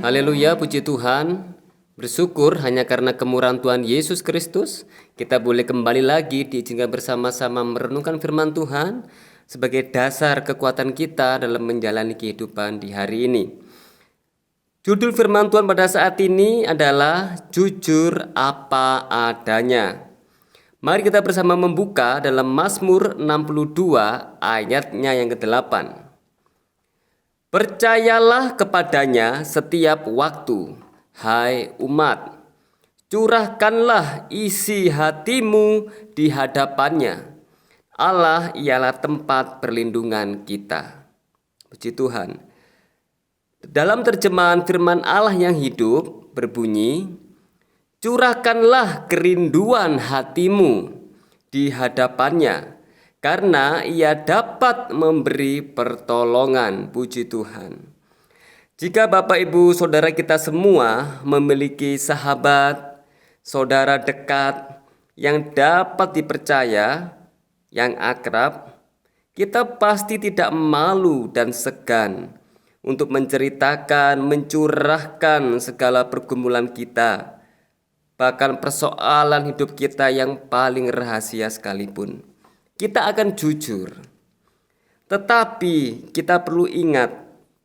Haleluya, puji Tuhan. Bersyukur hanya karena kemurahan Tuhan Yesus Kristus, kita boleh kembali lagi diizinkan bersama-sama merenungkan firman Tuhan sebagai dasar kekuatan kita dalam menjalani kehidupan di hari ini. Judul firman Tuhan pada saat ini adalah jujur apa adanya. Mari kita bersama membuka dalam Mazmur 62 ayatnya yang ke-8. Percayalah kepadanya setiap waktu, hai umat. Curahkanlah isi hatimu di hadapannya. Allah ialah tempat perlindungan kita. Puji Tuhan. Dalam terjemahan firman Allah yang hidup berbunyi, curahkanlah kerinduan hatimu di hadapannya, karena ia dapat memberi pertolongan. Puji Tuhan. Jika Bapak Ibu Saudara kita semua memiliki sahabat, saudara dekat yang dapat dipercaya, yang akrab, kita pasti tidak malu dan segan untuk menceritakan, mencurahkan segala pergumulan kita, bahkan persoalan hidup kita yang paling rahasia sekalipun. Kita akan jujur. Tetapi kita perlu ingat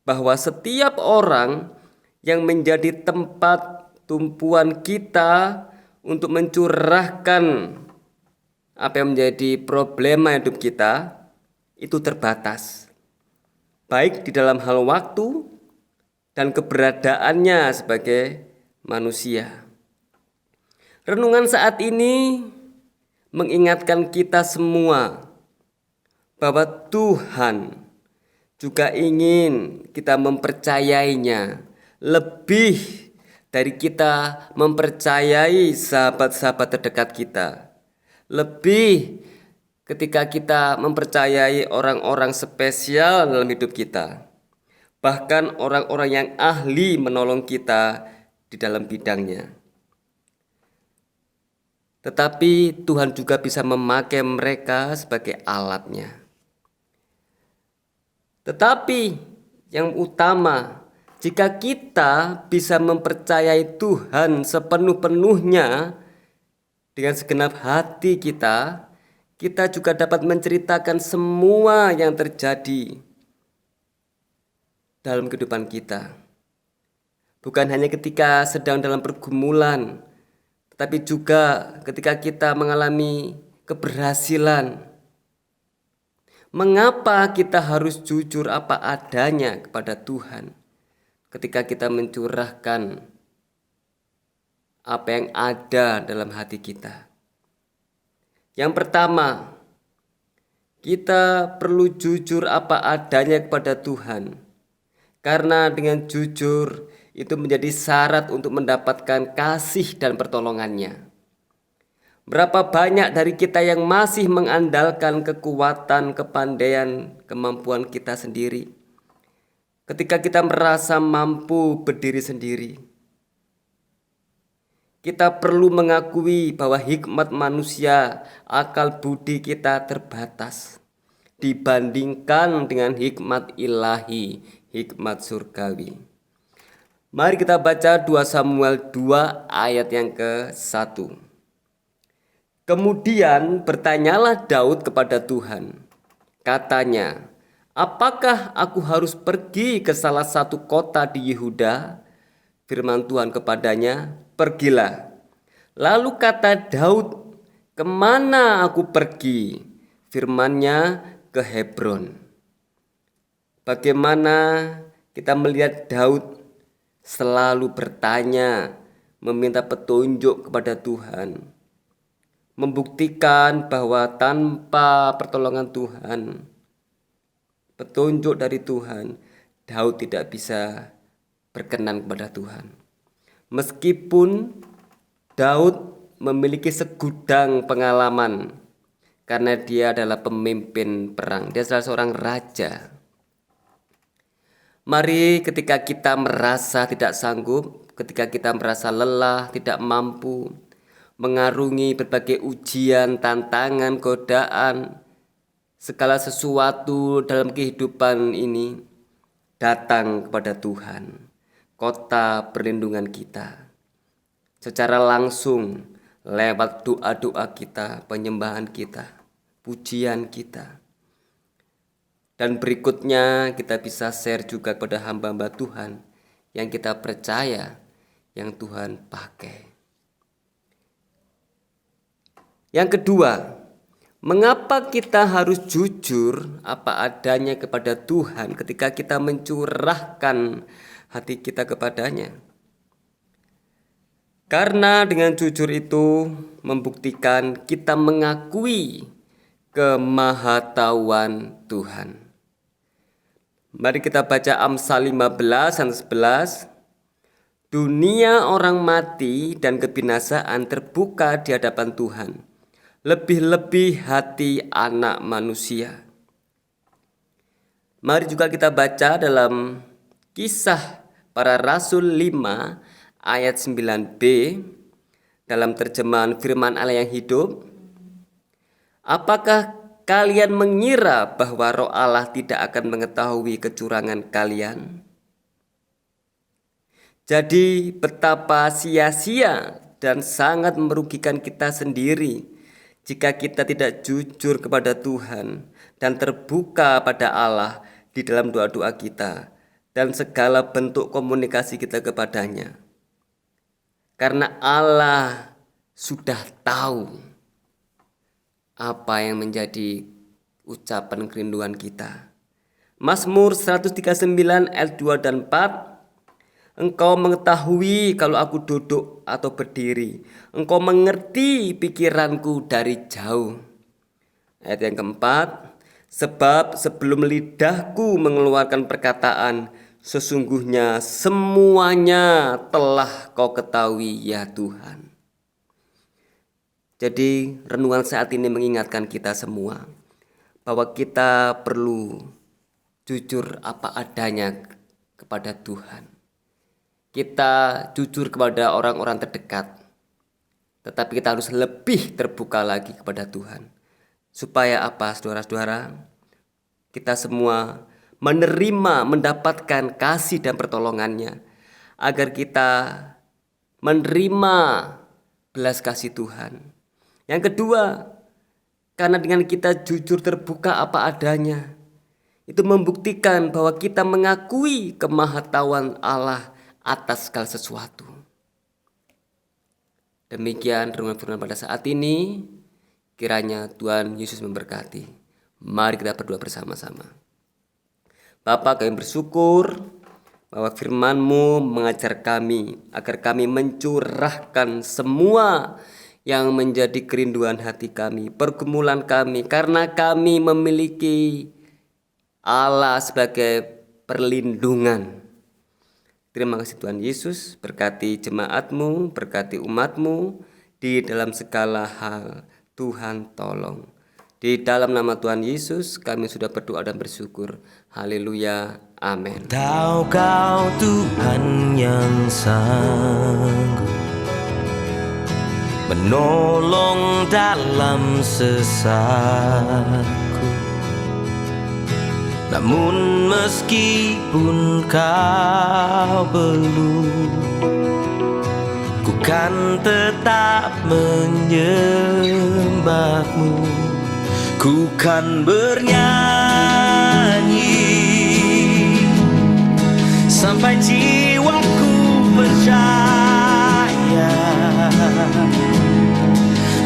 bahwa setiap orang yang menjadi tempat tumpuan kita untuk mencurahkan apa yang menjadi problema hidup kita itu terbatas. Baik di dalam hal waktu dan keberadaannya sebagai manusia. Renungan saat ini mengingatkan kita semua bahwa Tuhan juga ingin kita mempercayainya lebih dari kita mempercayai sahabat-sahabat terdekat kita. Lebih ketika kita mempercayai orang-orang spesial dalam hidup kita. Bahkan orang-orang yang ahli menolong kita di dalam bidangnya. Tetapi Tuhan juga bisa memakai mereka sebagai alatnya. Tetapi yang utama, jika kita bisa mempercayai Tuhan sepenuh-penuhnya dengan segenap hati kita, kita juga dapat menceritakan semua yang terjadi dalam kehidupan kita. Bukan hanya ketika sedang dalam pergumulan, tapi juga ketika kita mengalami keberhasilan. Mengapa kita harus jujur apa adanya kepada Tuhan ketika kita mencurahkan apa yang ada dalam hati kita? Yang pertama, kita perlu jujur apa adanya kepada Tuhan, karena dengan jujur itu menjadi syarat untuk mendapatkan kasih dan pertolongannya. Berapa banyak dari kita yang masih mengandalkan kekuatan, kepandaian, kemampuan kita sendiri ketika kita merasa mampu berdiri sendiri. Kita perlu mengakui bahwa hikmat manusia, akal budi kita terbatas dibandingkan dengan hikmat ilahi, hikmat surgawi. Mari kita baca 2 Samuel 2 ayat yang ke-1. Kemudian bertanyalah Daud kepada Tuhan. Katanya, apakah aku harus pergi ke salah satu kota di Yehuda? Firman Tuhan kepadanya, pergilah. Lalu kata Daud, kemana aku pergi? Firman-Nya, ke Hebron. Bagaimana kita melihat Daud selalu bertanya, meminta petunjuk kepada Tuhan, membuktikan bahwa tanpa pertolongan Tuhan, petunjuk dari Tuhan, Daud tidak bisa berkenan kepada Tuhan. Meskipun Daud memiliki segudang pengalaman karena dia adalah pemimpin perang, dia adalah seorang raja. Mari ketika kita merasa tidak sanggup, ketika kita merasa lelah, tidak mampu, mengarungi berbagai ujian, tantangan, godaan, segala sesuatu dalam kehidupan ini datang kepada Tuhan, kota perlindungan kita, secara langsung lewat doa-doa kita, penyembahan kita, pujian kita. Dan berikutnya kita bisa share juga kepada hamba-hamba Tuhan yang kita percaya, yang Tuhan pakai. Yang kedua, mengapa kita harus jujur apa adanya kepada Tuhan ketika kita mencurahkan hati kita kepadanya? Karena dengan jujur itu membuktikan kita mengakui kemahatauan Tuhan. Mari kita baca Amsal 15 ayat 11. Dunia orang mati dan kebinasaan terbuka di hadapan Tuhan, lebih-lebih hati anak manusia. Mari juga kita baca dalam Kisah Para Rasul 5 ayat 9b dalam terjemahan Firman Allah yang hidup. Apakah kalian mengira bahwa Roh Allah tidak akan mengetahui kecurangan kalian? Jadi betapa sia-sia dan sangat merugikan kita sendiri jika kita tidak jujur kepada Tuhan dan terbuka pada Allah di dalam doa-doa kita dan segala bentuk komunikasi kita kepadanya. Karena Allah sudah tahu apa yang menjadi ucapan kerinduan kita. Mazmur 139 ayat 2 dan 4. Engkau mengetahui kalau aku duduk atau berdiri. Engkau mengerti pikiranku dari jauh. Ayat yang keempat. Sebab sebelum lidahku mengeluarkan perkataan, sesungguhnya semuanya telah kau ketahui ya Tuhan. Jadi renungan saat ini mengingatkan kita semua bahwa kita perlu jujur apa adanya kepada Tuhan. Kita jujur kepada orang-orang terdekat, tetapi kita harus lebih terbuka lagi kepada Tuhan. Supaya apa, saudara-saudara? Kita semua menerima, mendapatkan kasih dan pertolongannya, agar kita menerima belas kasih Tuhan. Yang kedua, karena dengan kita jujur terbuka apa adanya, itu membuktikan bahwa kita mengakui kemahatauan Allah atas segala sesuatu. Demikian renungan firman pada saat ini. Kiranya Tuhan Yesus memberkati. Mari kita berdoa bersama-sama. Bapa, kami bersyukur bahwa firman-Mu mengajar kami agar kami mencurahkan semua yang menjadi kerinduan hati kami, pergumulan kami, karena kami memiliki Allah sebagai perlindungan. Terima kasih Tuhan Yesus, berkati jemaat-Mu, berkati umat-Mu di dalam segala hal. Tuhan tolong. Di dalam nama Tuhan Yesus kami sudah berdoa dan bersyukur. Haleluya. Amin. Tahu kau Tuhan yang sanggup menolong dalam sesatku. Namun meskipun kau belum, ku kan tetap menyembahmu. Ku kan bernyanyi sampai jiwaku percaya,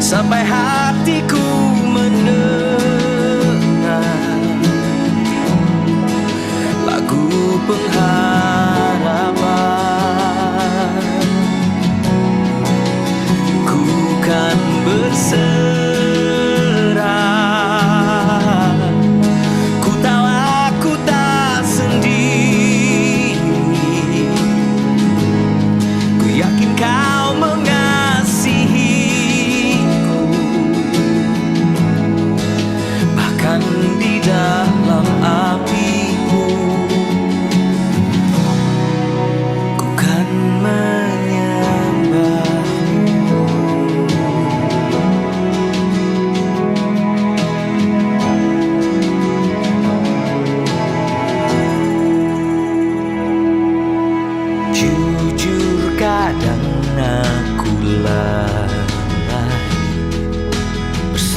sampai hatiku mendengar lagu pengharapan. Ku kan berserah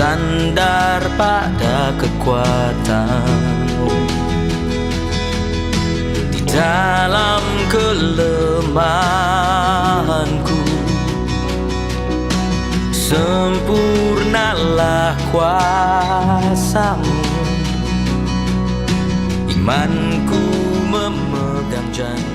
bersandar pada kekuatan. Di dalam kelemahanku, sempurnalah kuasa-Mu. Imanku memegang janji